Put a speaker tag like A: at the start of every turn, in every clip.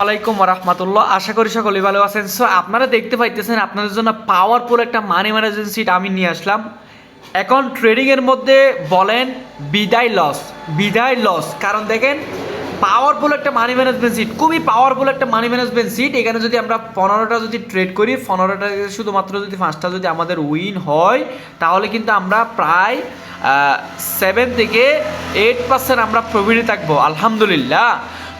A: আলাইকুম রাহমাতুল্লাহ। আশা করি সকলেই ভালো আছেন। সো আপনারা দেখতে পাইতেছেন আপনাদের জন্য পাওয়ারফুল একটা মানি ম্যানেজমেন্ট সিট আমি নিয়ে আসলাম। এখন ট্রেডিংয়ের মধ্যে বলেন বিদায় লস, কারণ দেখেন পাওয়ারফুল একটা মানি ম্যানেজমেন্ট সিট, খুবই পাওয়ারফুল একটা মানি ম্যানেজমেন্ট সিট। এখানে যদি আমরা 15টা যদি ট্রেড করি, 15টা শুধুমাত্র যদি 5টা যদি আমাদের উইন হয়, তাহলে কিন্তু আমরা প্রায় 7 থেকে 8% আমরা প্রফিটে থাকবো আলহামদুলিল্লাহ।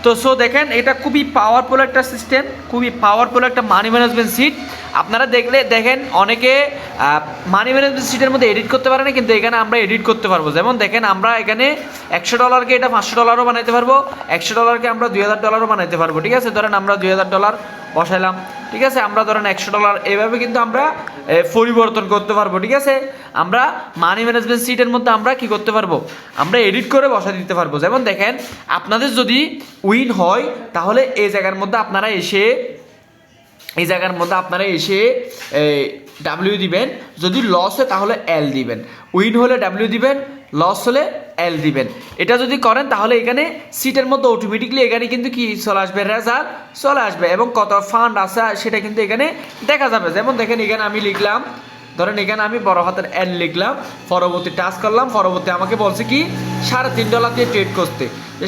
A: তো সো দেখেন এটা খুবই পাওয়ারফুল একটা সিস্টেম, খুবই পাওয়ারফুল একটা মানি ম্যানেজমেন্ট সিট। আপনারা দেখেন অনেকে মানি ম্যানেজমেন্ট সিটের মধ্যে এডিট করতে পারে না, কিন্তু এখানে আমরা এডিট করতে পারবো। যেমন দেখেন আমরা এখানে $100কে এটা $500 বানাইতে পারবো, $100কে আমরা $2000 বানাইতে পারবো। ঠিক আছে, ধরেন আমরা $2000 বসাইলাম। ঠিক আছে, আমরা ধরেন $100 এভাবে কিন্তু আমরা পরিবর্তন করতে পারবো। ঠিক আছে, আমরা মানি ম্যানেজমেন্ট সিটের মধ্যে আমরা কি করতে পারবো, আমরা এডিট করে বসা দিতে পারবো। যেমন দেখেন আপনাদের যদি উইন হয় তাহলে এই জায়গার মধ্যে আপনারা এসে ডাব্লিউ দিবেন, যদি লস হয় তাহলে এল দিবেন, উইন হলে ডাব্লিউ দিবেন, লস হলে এল দিবেন। এটা যদি করেন তাহলে এখানে সিটের মধ্যে অটোমেটিকলি এখানে কিন্তু কি চলে আসবে, রেজাল্ট চলে আসবে এবং কত ফান্ড আছে সেটা কিন্তু এখানে দেখা যাবে। যেমন দেখেন এখানে আমি লিখলাম, ধরেন এখানে আমি বড় হাতের এল লিখলাম, পরবর্তী টাচ করলাম, পরবর্তী আমাকে বলছে কি $3.5 দিয়ে ট্রেড করতে।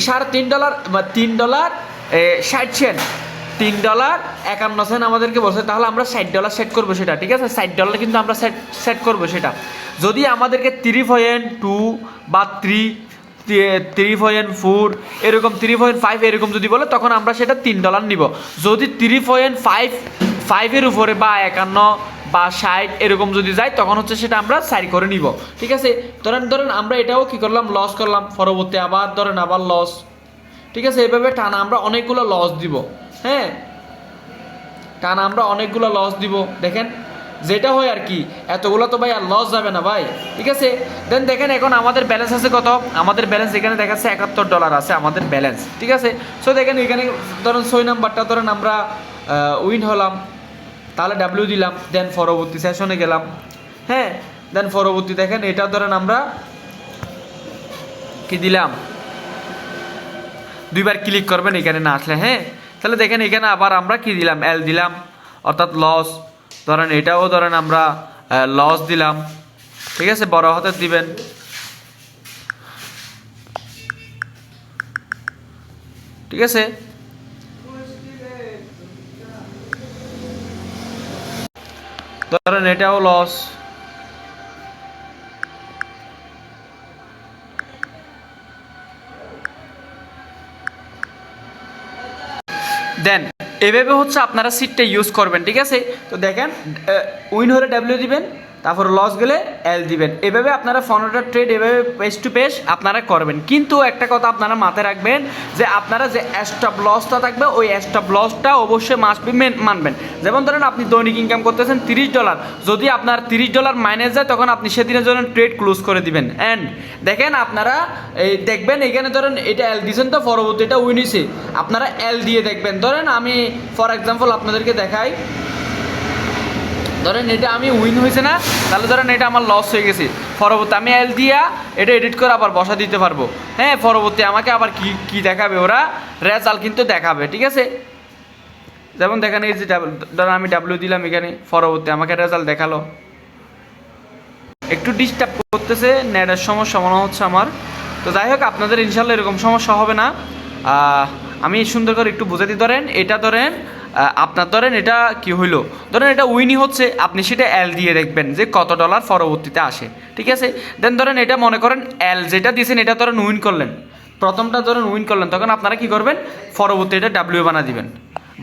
A: $3.5 বা $3.60 $3.51 আমাদেরকে বলছে, তাহলে আমরা $60 সেট করবো সেটা। ঠিক আছে, $60 কিন্তু আমরা সেট করবো সেটা। যদি আমাদেরকে 3.2 বা 3.4 এরকম 3.5 এরকম যদি বলে, তখন আমরা সেটা $3 নিব। যদি 3.5 এর উপরে বা 51 বা 60 এরকম যদি যায়, তখন হচ্ছে সেটা আমরা সাইড করে নিব। ঠিক আছে, ধরেন আমরা এটাও কি করলাম, লস করলাম, পরবর্তী আবার ধরেন আবার লস। ঠিক আছে, এভাবে টানা আমরা অনেকগুলো লস দিব। হ্যাঁ, টানা আমরা অনেকগুলো লস দিব। দেখেন যেটা হয় আর কি, এতগুলো তো ভাই আর লস যাবে না ভাই। ঠিক আছে, দেন দেখেন এখন আমাদের ব্যালেন্স আছে কত, আমাদের ব্যালেন্স এখানে দেখাচ্ছে $71 আছে আমাদের ব্যালেন্স। ঠিক আছে, সো দেখেন এখানে ধরেন 6 নাম্বারটা ধরেন আমরা উইন হলাম, তাহলে ডাব্লিউ দিলাম, দেন পরবর্তী সেশনে গেলাম। হ্যাঁ, দেন পরবর্তী দেখেন এটা ধরেন আমরা কি দিলাম, 2বার ক্লিক করবেন এখানে না আসলে। হ্যাঁ, তাহলে দেখেন এখানে আবার আমরা কি দিলাম, এল দিলাম, অর্থাৎ লস। ধরেন এটাও ধরেন আমরা লস দিলাম। ঠিক আছে, বড় হাতের দিবেন। ঠিক আছে, ধরেন এটাও লস। দেন এভাবে হচ্ছে আপনারা সিটটা ইউজ করবেন। ঠিক আছে, তো দেখেন উইন হলে ডাব্লিউ দিবেন, তারপর লস গেলে এল দিবেন। এভাবে আপনারা 15টা ট্রেড এভাবে পেজ টু পেজ আপনারা করবেন। কিন্তু একটা কথা আপনারা মাথায় রাখবেন যে আপনারা যে স্টপ লসটা থাকবে, ওই স্টপ লসটা অবশ্যই মানবেন। যেমন ধরেন আপনি দৈনিক ইনকাম করতেছেন $30, যদি আপনার $30 মাইনাস যায়, তখন আপনি সেদিনের জন্য ট্রেড ক্লোজ করে দিবেন। অ্যান্ড দেখেন আপনারা দেখবেন এখানে ধরেন এটা এল দিয়েছেন, তো পরবর্তী এটা উইন হয়েছে, আপনারা এল দিয়ে দেখবেন। ধরেন আমি ফর এক্সাম্পল আপনাদেরকে দেখাই, ধরেন এটা আমি উইন হয়েছে না, তাহলে ধরেন এটা আমার লস হয়ে গেছে, পরবর্তী আমি এল দিয়া এটা এডিট করে আবার বসা দিতে পারবো। হ্যাঁ, পরবর্তী আমাকে আবার কি দেখাবে, ওরা রেজাল্ট কিন্তু দেখাবে। ঠিক আছে, যেমন দেখেন এই যে ধরেন আমি ডাব্লিউ দিলাম এখানে, পরবর্তী আমাকে রেজাল্ট দেখালো। একটু ডিস্টার্ব করতেছে, নেটের সমস্যা মনে হচ্ছে আমার। তো যাই হোক, আপনাদের ইনশাল্লাহ এরকম সমস্যা হবে না। আমি সুন্দর করে একটু বুঝাতে, ধরেন এটা ধরেন আপনার ধরেন এটা কি হইলো, ধরেন এটা উইনই হচ্ছে, আপনি সেটা এল দিয়ে দেখবেন যে কত ডলার পরবর্তীতে আসে। ঠিক আছে, দেন ধরেন এটা মনে করেন এল যেটা দিয়েছেন এটা ধরেন উইন করলেন, প্রথমটা ধরেন উইন করলেন, তখন আপনারা কি করবেন, পরবর্তী এটা ডাব্লিউ বানা দিবেন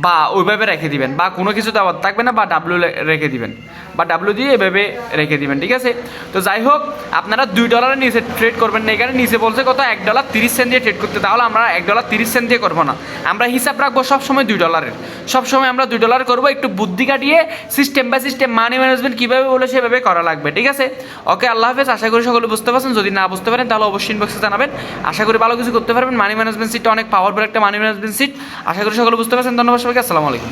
A: বা ওইভাবে রেখে দিবেন, বা কোনো কিছু দেওয়ার থাকবে না, বা ডাব্লিউ রেখে দিবেন, বা ডাব্লিউ দিয়ে এভাবে রেখে দিবেন। ঠিক আছে, তো যাই হোক আপনারা $2 নিচে ট্রেড করবেন না। এখানে নিচে বলছে কত, $1.30 দিয়ে ট্রেড করতে, তাহলে আমরা $1.30 দিয়ে করবো না, আমরা হিসাব রাখবো সবসময় $2। সবসময় আমরা $2 করবো। একটু বুদ্ধি কাটিয়ে system by system money management কীভাবে বলে সেভাবে করা লাগবে। ঠিক আছে, ওকে, আল্লাহ হাফেজ। আশা করি সকলে বুঝতে পারছেন, যদি না বুঝতে পারেন তাহলে অবশ্যই ইনবক্সে জানাবেন। আশা করি ভালো কিছু করতে পারবেন। মানি ম্যানেজমেন্ট সিটটা অনেক পাওয়ারফুল একটা মানি ম্যানেজমেন্ট সিট। আশা করি সকলে বুঝতে পারছেন। ধন্যবাদ সবাইকে, আসসালামু আলাইকুম।